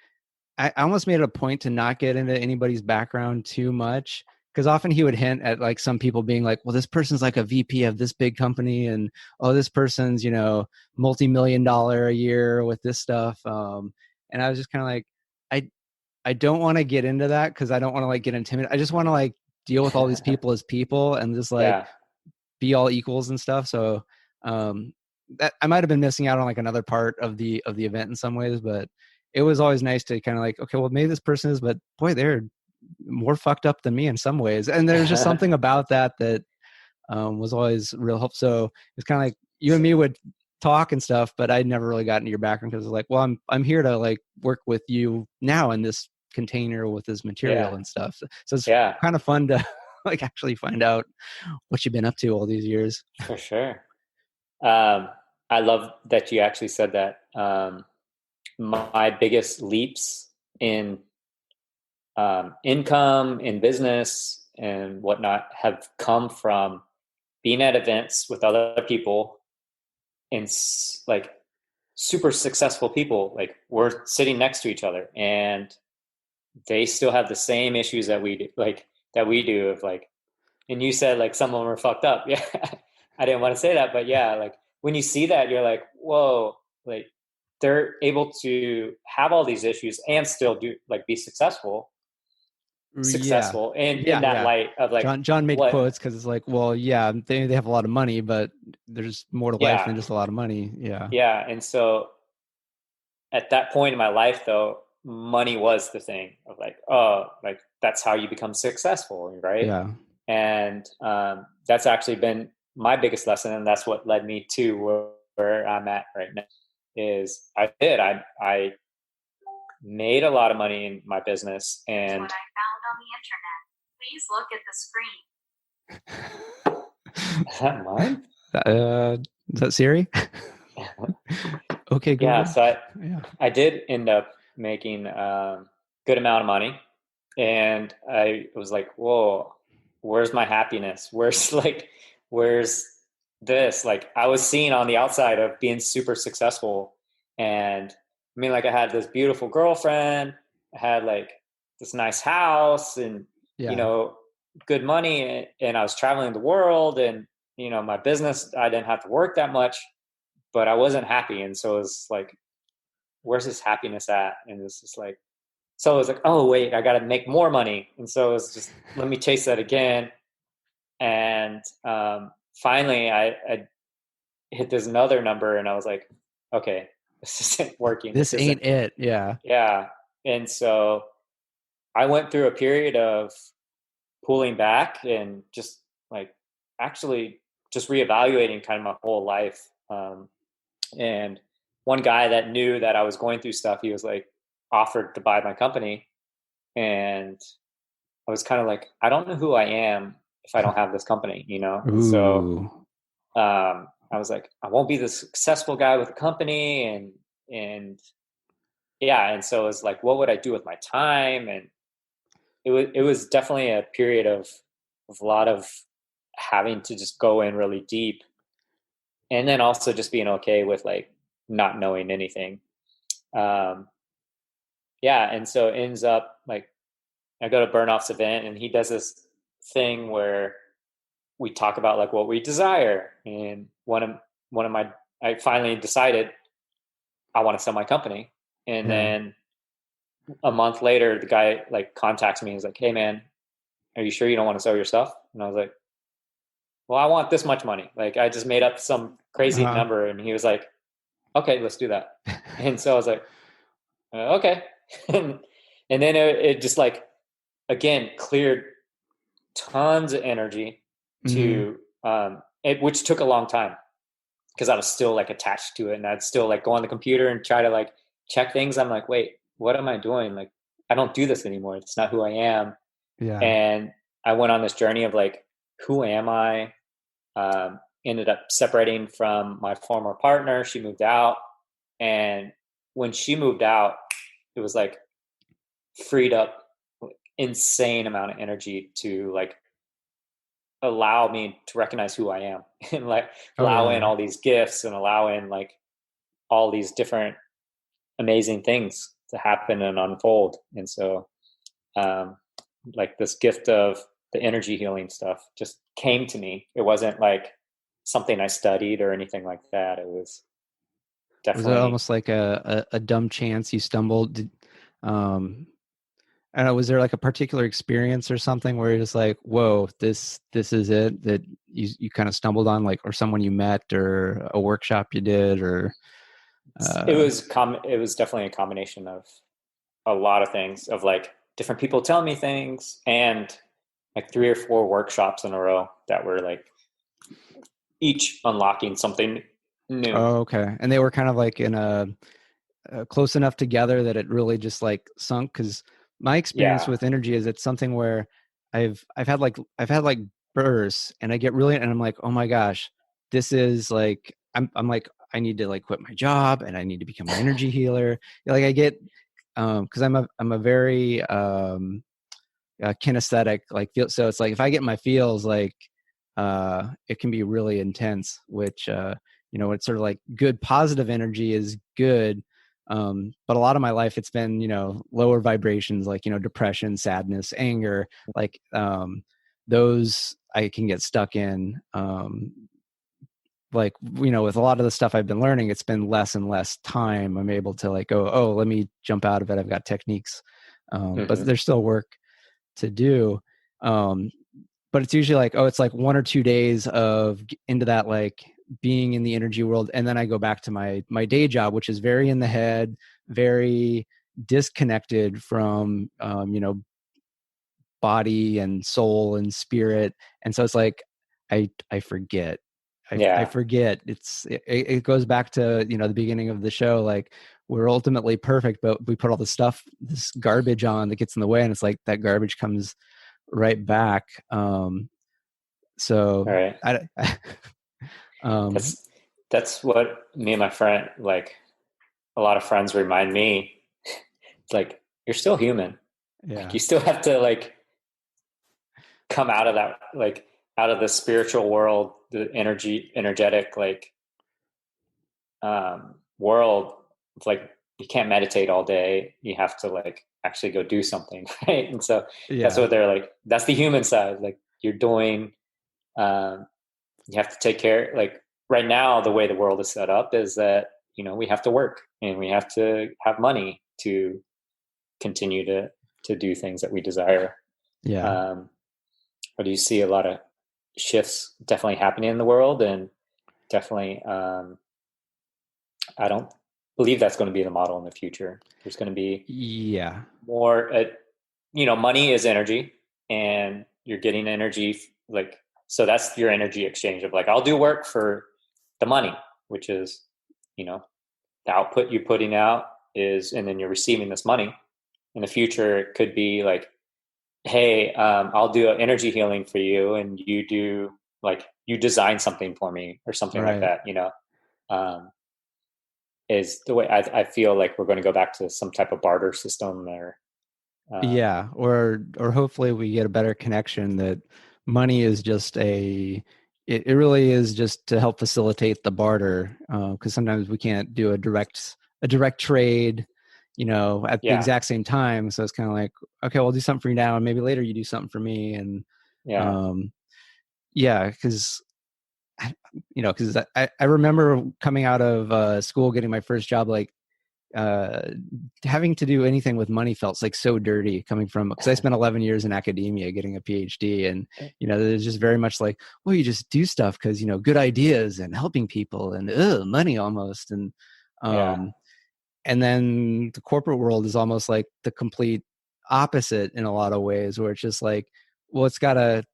I almost made it a point to not get into anybody's background too much because often he would hint at like some people being like, well, this person's like a VP of this big company and, oh, this person's, multi-million-dollar a year with this stuff. And I was just kind of like, I, I don't want to get into that because I don't want to like get intimidated. I just want to like deal with all these people as people and just like yeah, be all equals and stuff. So that I might have been missing out on like another part of the event in some ways, but it was always nice to kind of like, okay, well maybe this person is, but boy, they're more fucked up than me in some ways. And there's just something about that was always real helpful. So it's kind of like you and me would talk and stuff, but I never really got into your background because it's like, well, I'm here to like work with you now in this container with this material Yeah. and stuff. So it's Yeah, kind of fun to like actually find out what you've been up to all these years. for sure. Um, I love that you actually said that. My biggest leaps in income, in business, and whatnot have come from being at events with other people and like super successful people. Like we're sitting next to each other, and they still have the same issues that we do, like that we do. Of like, and you said like some of them are fucked up. Yeah, I didn't want to say that, but yeah, like when you see that, you're like, whoa, like they're able to have all these issues and still do like be Yeah. successful in Yeah. that Yeah. light of like John made what. quotes because it's like, well, yeah, they have a lot of money, but there's more to life Yeah, than just a lot of money. Yeah. yeah. And so at that point in my life though, money was the thing of like, oh, like that's how you become successful, right? Yeah. And that's actually been my biggest lesson, and that's what led me to where I'm at right now. Is I made a lot of money in my business, and what I found on the internet. Please look at the screen. is that mine? Is that Siri? Okay, Yeah, Google. so Yeah. I did end up making good amount of money, and I was like, whoa, where's my happiness? Where's like, where's this? Like, I was seeing on the outside of being super successful, and I mean, like, I had this beautiful girlfriend, I had like this nice house, and you Yeah. know, good money, and I was traveling the world, and you know, my business, I didn't have to work that much, but I wasn't happy, and so it was like, where's this happiness at? And it's just like, so it was like, oh wait, I got to make more money, and so it's just let me chase that again. And finally, I hit this another number, and I was like, okay, this isn't working. This This isn't, ain't it. Yeah. yeah. And so I went through a period of pulling back and just like actually just reevaluating kind of my whole life. And one guy that knew that I was going through stuff, he was like offered to buy my company, and I was kind of like, I don't know who I am if I don't have this company, you know? And so Ooh. I was like, I won't be the successful guy with the company. And yeah. And so it was like, what would I do with my time? And it was definitely a period of a lot of having to just go in really deep. And then also just being okay with like not knowing anything. Um, yeah. And so it ends up like, I go to Burnoff's event, and he does this thing where we talk about like what we desire. And one of my, I finally decided I want to sell my company. And Yeah. then a month later, the guy like contacts me and is like, hey man, are you sure you don't want to sell your stuff? And I was like, well, I want this much money. Like I just made up some crazy Uh-huh. number. And he was like, okay, let's do that. And so I was like, okay. And then it just like, again, cleared tons of energy Mm-hmm. to which took a long time because I was still like attached to it, and I'd still like go on the computer and try to like check things. I'm like, wait, what am I doing? Like, I don't do this anymore. It's not who I am. Yeah. And I went on this journey of like, who am I? Ended up separating from my former partner. She moved out, and when she moved out, it was like freed up insane amount of energy to like allow me to recognize who I am and like Oh allow in yeah. all these gifts and allow in like all these different amazing things to happen and unfold. And so, um, like this gift of the energy healing stuff just came to me. It wasn't like something I studied or anything like that. It was Was it definitely, almost like a dumb chance you stumbled? Um, I don't know, was there like a particular experience or something where you're just like, whoa, this is it, that you kind of stumbled on, like, or someone you met or a workshop you did, or It uh was it was definitely a combination of a lot of things, of like different people telling me things, and like 3 or 4 workshops in a row that were like each unlocking something new. oh, okay. And they were kind of like in a close enough together that it really just like sunk, because my experience Yeah. with energy is it's something where I've had like bursts, and I get really, and I'm like, oh my gosh, this is like, I'm like, I need to like quit my job and I need to become an energy healer. Like I get because I'm a very kinesthetic, like, feel, so it's like if I get my feels, like it can be really intense, which it's sort of like good positive energy is good. But a lot of my life it's been, lower vibrations, like, depression, sadness, anger, like those I can get stuck in. Like, with a lot of the stuff I've been learning, it's been less and less time I'm able to like go, oh, let me jump out of it, I've got techniques. But Hmm. there's still work to do. um but it's usually like, oh, it's like 1 or 2 days of into that, like being in the energy world, and then I go back to my day job, which is very in the head, very disconnected from body and soul and spirit. And so it's like I forget. I Yeah. forget. It goes back to the beginning of the show, like we're ultimately perfect, but we put all this garbage on that gets in the way, and it's like that garbage comes right back. So All right. I um That's that's what me and my friend, like a lot of friends remind me. It's like you're still human. Like yeah, you still have to like come out of that, like out of the spiritual world, the energetic, like world. It's like you can't meditate all day. You have to like actually go do something, right? And so that's yeah, what they're like. That's the human side. Like you're doing. Um, you have to take care. Like right now, the way the world is set up is that we have to work and we have to have money to continue to do things that we desire. yeah, Um, but you see a lot of shifts definitely happening in the world, and definitely I don't believe that's going to be the model in the future. There's going to be yeah, more money is energy, and you're getting energy, like, so that's your energy exchange of like I'll do work for the money, which is the output you're putting out is, and then you're receiving this money. In the future it could be like, hey, I'll do an energy healing for you, and you do, like, you design something for me or something like right. that, um, is the way I feel like we're going to go back to some type of barter system, or Yeah, or hopefully we get a better connection, that money is just it really is just to help facilitate the barter, because sometimes we can't do a direct trade, at the yeah, exact same time. So it's kind of like, okay, well, I'll do something for you now, and maybe later you do something for me. And yeah, um yeah, because I remember coming out of school, getting my first job, like uh having to do anything with money felt like so dirty, coming from, because I spent 11 years in academia getting a PhD. And there's just very much like, well, you just do stuff because good ideas and helping people, and money almost. yeah, Um and then the corporate world is almost like the complete opposite in a lot of ways, where it's just like, well, it's got to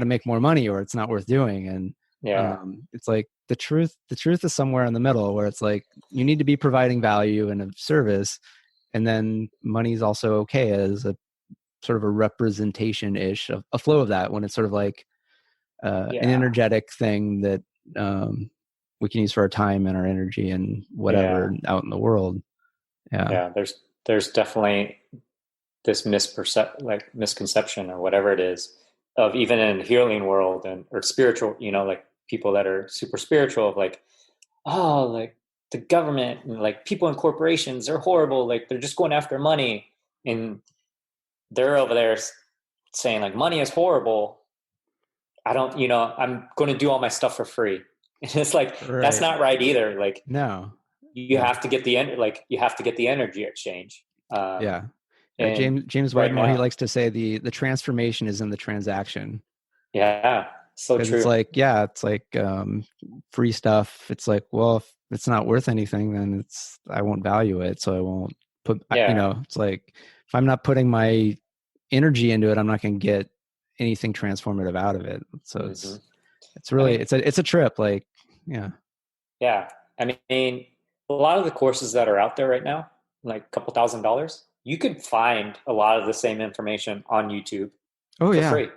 make more money or it's not worth doing. And yeah, it's like the truth is somewhere in the middle, where it's like you need to be providing value and a service, and then money is also okay as a sort of a representation ish of a flow of that, when it's sort of like an yeah, energetic thing that um, we can use for our time and our energy and yeah, whatever out in the world. Yeah. yeah. There's definitely this misconception or whatever it is, of even in the healing world and or spiritual, like people that are super spiritual, of like, oh, like the government and like people in corporations are horrible, like they're just going after money, and they're over there saying like money is horrible. I don't, I'm going to do all my stuff for free. And it's like that's Right. not right either. Like No. you Yeah. have to get the like you have to get the energy exchange. Yeah. And James right Wedmore, he now, likes to say the transformation is in the transaction. yeah, so Because it's true. like, yeah, it's like free stuff. It's like, well, if it's not worth anything, then I won't value it. So I won't Yeah. it's like if I'm not putting my energy into it, I'm not going to get anything transformative out of it. So Hmm. it's I really, mean, it's a trip. Like, yeah. yeah. I mean, a lot of the courses that are out there right now, like a couple $1,000s, you could find a lot of the same information on YouTube Oh for yeah. free.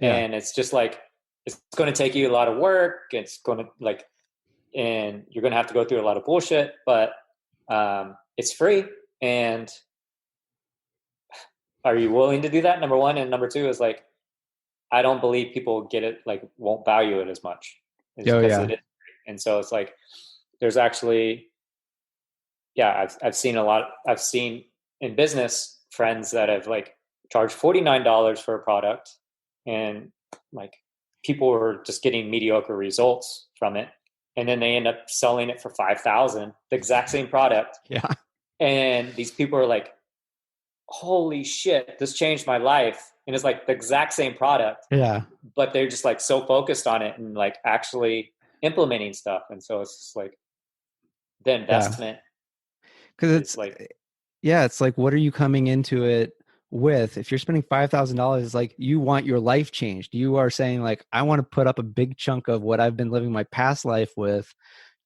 Yeah. And it's just like, it's going to take you a lot of work. It's going to like, and you're going to have to go through a lot of bullshit, but it's free. And are you willing to do that? Number one. And number two is like, I don't believe people get it, like won't value it as much, is Oh because yeah. it is free. And so it's like, there's actually, yeah, I've seen a lot. I've seen in business friends that have like charged $49 for a product, and like people were just getting mediocre results from it, and then they end up selling it for 5,000, the exact same product, Yeah. and these people are like, "Holy shit, this changed my life!" And it's like the exact same product, Yeah. but they're just like so focused on it and like actually implementing stuff, and so it's just like the Yeah. investment Because is like, yeah, it's like, what are you coming into it with? If you're spending $5,000, it's like you want your life changed. You are saying like, I want to put up a big chunk of what I've been living my past life with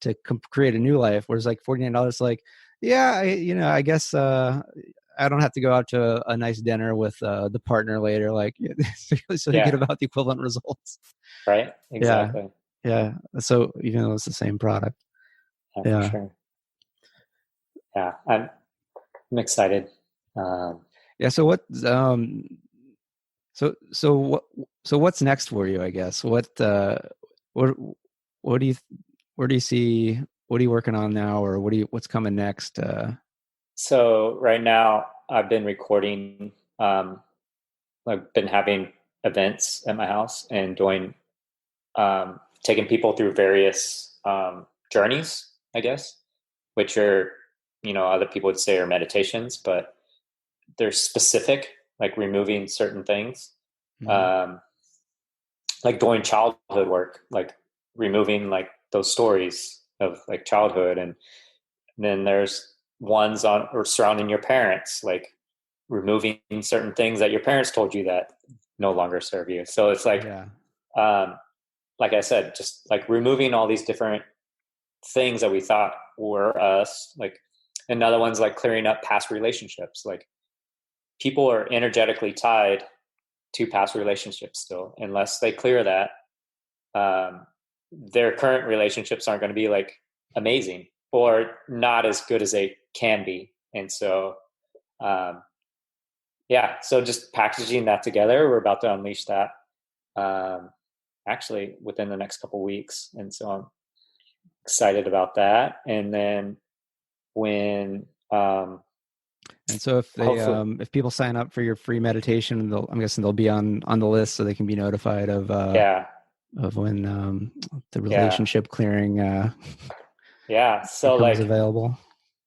to create a new life. Whereas like $49, like, yeah, I guess I don't have to go out to a nice dinner with the partner later. Like, so you get yeah, about the equivalent results. right, Yeah, exactly. yeah. So even though it's the same product, Yeah, for yeah, sure. Yeah, I'm excited. Um, yeah. So what's next for you? I guess what what do you where do you see what are you working on now, or what's coming next? so right now, I've been recording. I've been having events at my house and doing taking people through various journeys, I guess, which are, other people would say are meditations, but they're specific, like removing certain things, Mhm. um, like doing childhood work, like removing like those stories of like childhood. And then there's ones on or surrounding your parents, like removing certain things that your parents told you that no longer serve you. So it's Yeah, um, like I said, just like removing all these different things that we thought were us. Like another one's like clearing up past relationships. Like people are energetically tied to past relationships still, unless they clear that. Um, their current relationships aren't going to be like amazing or not as good as they can be. And so, um, yeah, so just packaging that together, we're about to unleash that um, actually within the next couple weeks. And so I'm excited about that. And then when and so hopefully, if people sign up for your free meditation, I'm guessing they'll be on the list so they can be notified yeah, of when the yeah, relationship clearing yeah. So becomes like available.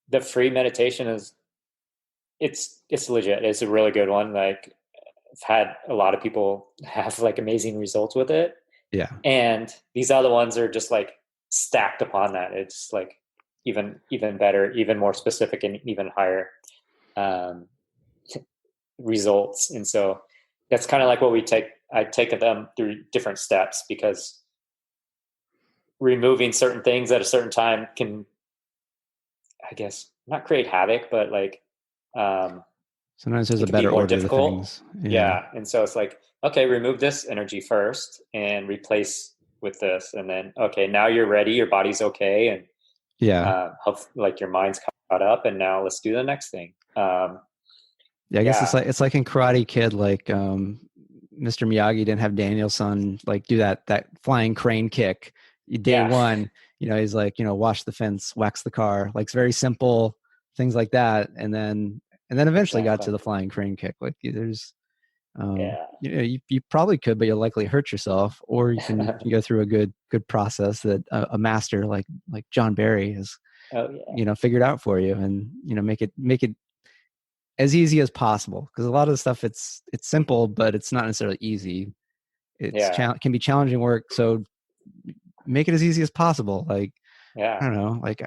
the free meditation is it's legit. It's a really good one. Like I've had a lot of people have like amazing results with it. Yeah. And these other ones are just like stacked upon that. It's like even better, even more specific, and even higher um, results. And so that's kind of like what we take. I take them through different steps because removing certain things at a certain time can, I guess, not create havoc, but like um, Sometimes there's it a can be better more order to difficult. things. Yeah. Yeah. And so it's like, okay, remove this energy first and replace with this. And then, okay, now you're ready. Your body's okay. And Yeah. hope like your mind's caught up. And now let's do the next thing. Yeah. I guess Yeah. it's like in Karate Kid, like Mr. Miyagi didn't have Daniel-san like do that flying crane kick. Day Yeah. one, he's like, wash the fence, wax the car, like it's very simple things like that. And then eventually got to Exactly. the flying crane kick. Like there's Yeah. you probably could, but you'll likely hurt yourself, or you can go through a good process that a master like John Barry has Oh, yeah. figured out for you, and make it as easy as possible, because a lot of the stuff it's simple, but it's not necessarily easy. It's Yeah. can be challenging work, so make it as easy as possible. Like I Yeah. don't know, like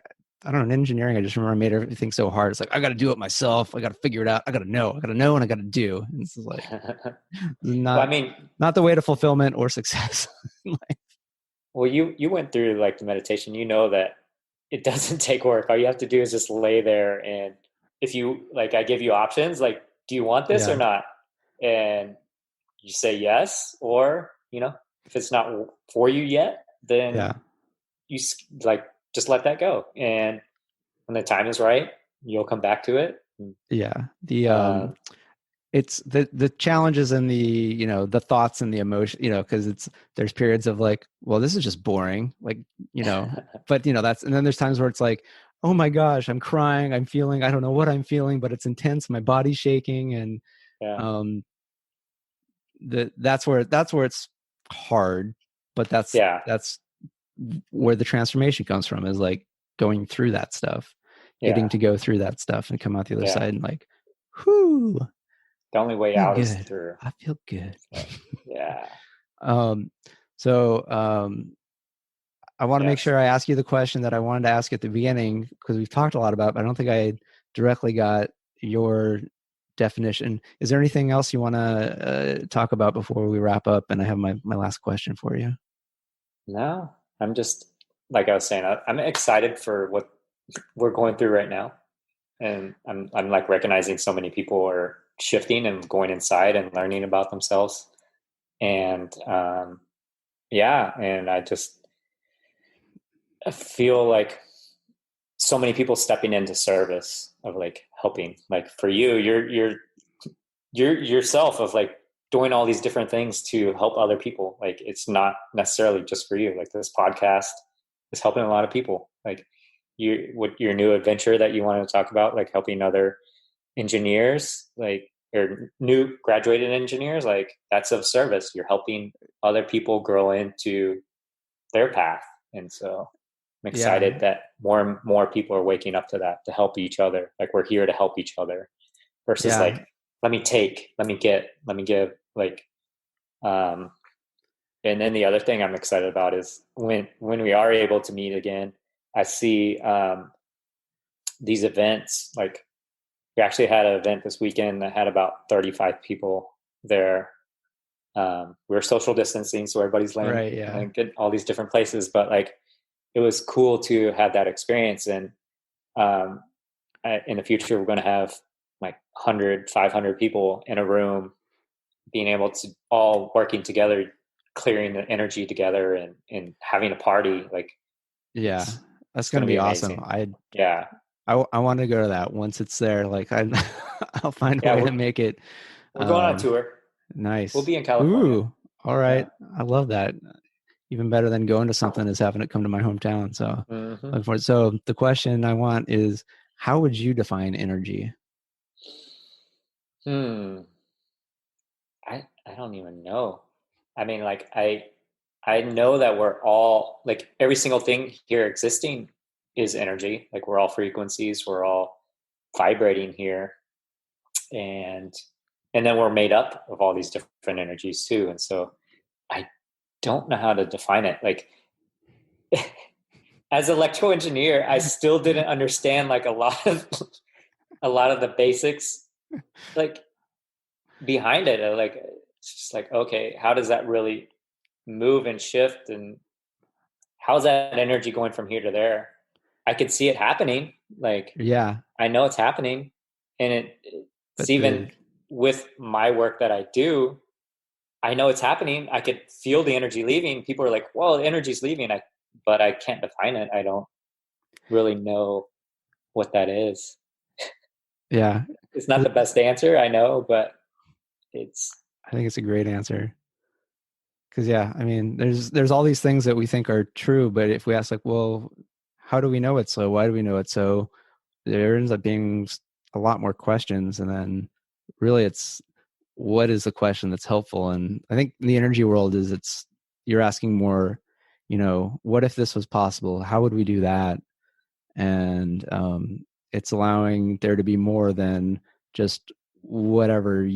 I don't know, in engineering, I just remember I made everything so hard. It's like I got to do it myself. I got to figure it out. I got to know, and I got to do. And this is like Well, I not mean, not the way to fulfillment or success. well, you went through like the meditation. You know that it doesn't take work. All you have to do is just lay there, and if you like, I give you options. Like, do you want this or Yeah, not? And you say yes, or if it's not for you yet, then yeah, you like just let that go. And when the time is right, you'll come back to it. yeah. The Uh, it's the challenges and the the thoughts and the emotion, because there's periods of like, well, this is just boring, like, but that's, and then there's times where it's like, oh my gosh, I'm crying, I'm feeling, I don't know what I'm feeling, but it's intense, my body's shaking. And yeah, um that's where it's hard, but that's yeah, that's where the transformation comes from, is like going through that stuff, getting yeah, to go through that stuff and come out the other yeah. side and like, whoo, The only way feel out is good. through. I feel good. So, yeah. um so I want to make Yes. sure I ask you the question that I wanted to ask at the beginning, because we've talked a lot about it, but I don't think I directly got your definition. Is there anything else you want to talk about before we wrap up? And I have my last question for you. No, I'm just like I was saying. I'm excited for what we're going through right now, and I'm like recognizing so many people are shifting and going inside and learning about themselves, and yeah, and I feel like so many people stepping into service of like helping. Like for you, you're yourself of like doing all these different things to help other people. Like it's not necessarily just for you. Like this podcast is helping a lot of people. Like what your new adventure that you wanted to talk about, like helping other engineers, like or new graduated engineers, like that's of service. You're helping other people grow into their path. And so I'm Yeah, excited that more and more people are waking up to that, to help each other. Like we're here to help each other versus yeah, like, let me take, let me give. Like, um, and then the other thing I'm excited about is when we are able to meet again, I see these events. Like we actually had an event this weekend that had about 35 people there. We were social distancing, so everybody's laying right, yeah, like in all these different places, but like it was cool to have that experience. And um, in the future, we're going to have like 100, 500 people in a room, being able to all working together, clearing the energy together, and having a party. Like yeah. That's it's going going to to be be awesome. amazing. Yeah, I want to go to that once it's there. Like I'll find a yeah. way We're to make it. we're going on Um, tour. We'll nice. be in California. Ooh, all right. Yeah. I love that. Even better than going to something is having it come to my hometown. So, Hmm. looking forward. So the question I want is, how would you define energy? Hmm. I don't even know. I mean, like I know that we're all like every single thing here existing is energy. Like we're all frequencies. We're all vibrating here, and then we're made up of all these different energies too. And so I don't know how to define it. Like as an electrical engineer, I still didn't understand like a lot of a lot of the basics like behind it. Like it's just like, okay, how does that really move and shift, and how's that energy going from here to there? I could see it happening. Like Yeah, I know it's happening, and it's but even with my work that I do. I know it's happening. I could feel the energy leaving. People are like, "Well, the energy's leaving," but I can't define it. I don't really know what that is. yeah, It's not the best answer, I know, but it's I think it's a great answer. Because yeah, I mean, there's all these things that we think are true, but if we ask like, well, how do we know it's so? Why do we know it's so? There ends up being a lot more questions, and then really, it's what is the question that's helpful? And I think in the energy world is you're asking more, what if this was possible? How would we do that? And it's allowing there to be more than just whatever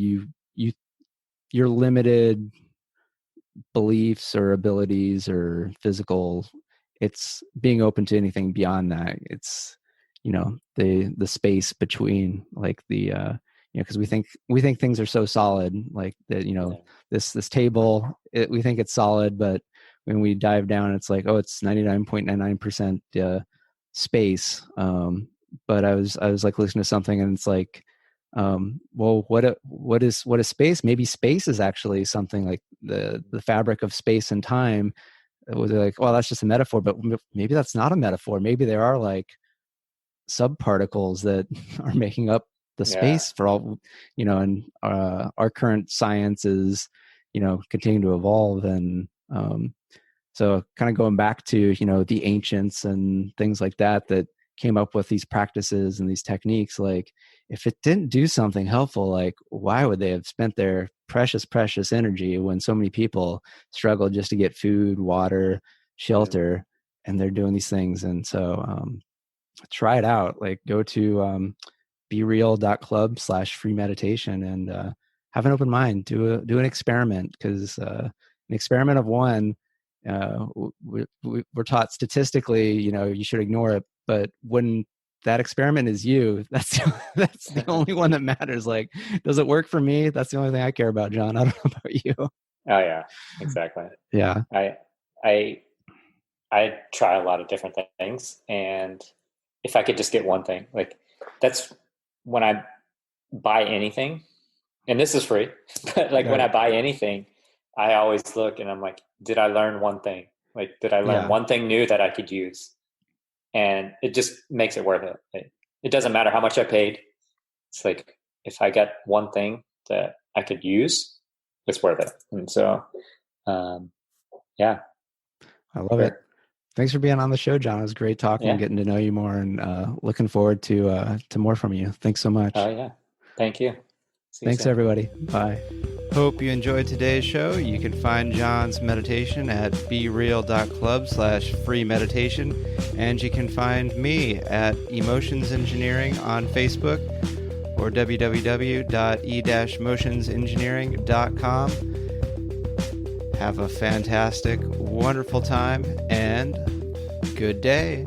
your limited beliefs or abilities or physical, it's being open to anything beyond that. It's, the space between, like, the because we think things are so solid, like that, this table, we think it's solid, but when we dive down, it's like, oh, it's 99.99% space. But I was like listening to something, and it's like, well, what is space? Maybe space is actually something like the fabric of space and time. It was like, well, that's just a metaphor, but maybe that's not a metaphor. Maybe there are like subparticles that are making up the space for all, and our current science is, continuing to evolve. And so kind of going back to, the ancients and things like that came up with these practices and these techniques, like, if it didn't do something helpful, like, why would they have spent their precious energy when so many people struggle just to get food, water, shelter, and they're doing these things? And so try it out. Like, go to bereal.club/free meditation and have an open mind. Do an experiment, because an experiment of one, we're taught statistically, you should ignore it. But when that experiment is you, that's the only one that matters. Like, does it work for me? That's the only thing I care about, John. I don't know about you. Oh yeah, exactly. Yeah. I try a lot of different things, and if I could just get one thing, like, that's when I buy anything, and this is free, but like, when I buy anything, I always look and I'm like, did I learn one thing? Like, did I learn one thing new that I could use? And it just makes it worth it. It doesn't matter how much I paid. It's like, if I got one thing that I could use, it's worth it. And so, yeah. I love it. Thanks for being on the show, John. It was great talking, getting to know you more, and looking forward to more from you. Thanks so much. Oh yeah. Thank you. Thanks, everybody. Bye. Hope you enjoyed today's show. You can find John's meditation at bereal.club/free meditation. And you can find me at Emotions Engineering on Facebook, or www.e-motionsengineering.com. Have a fantastic, wonderful time, and good day.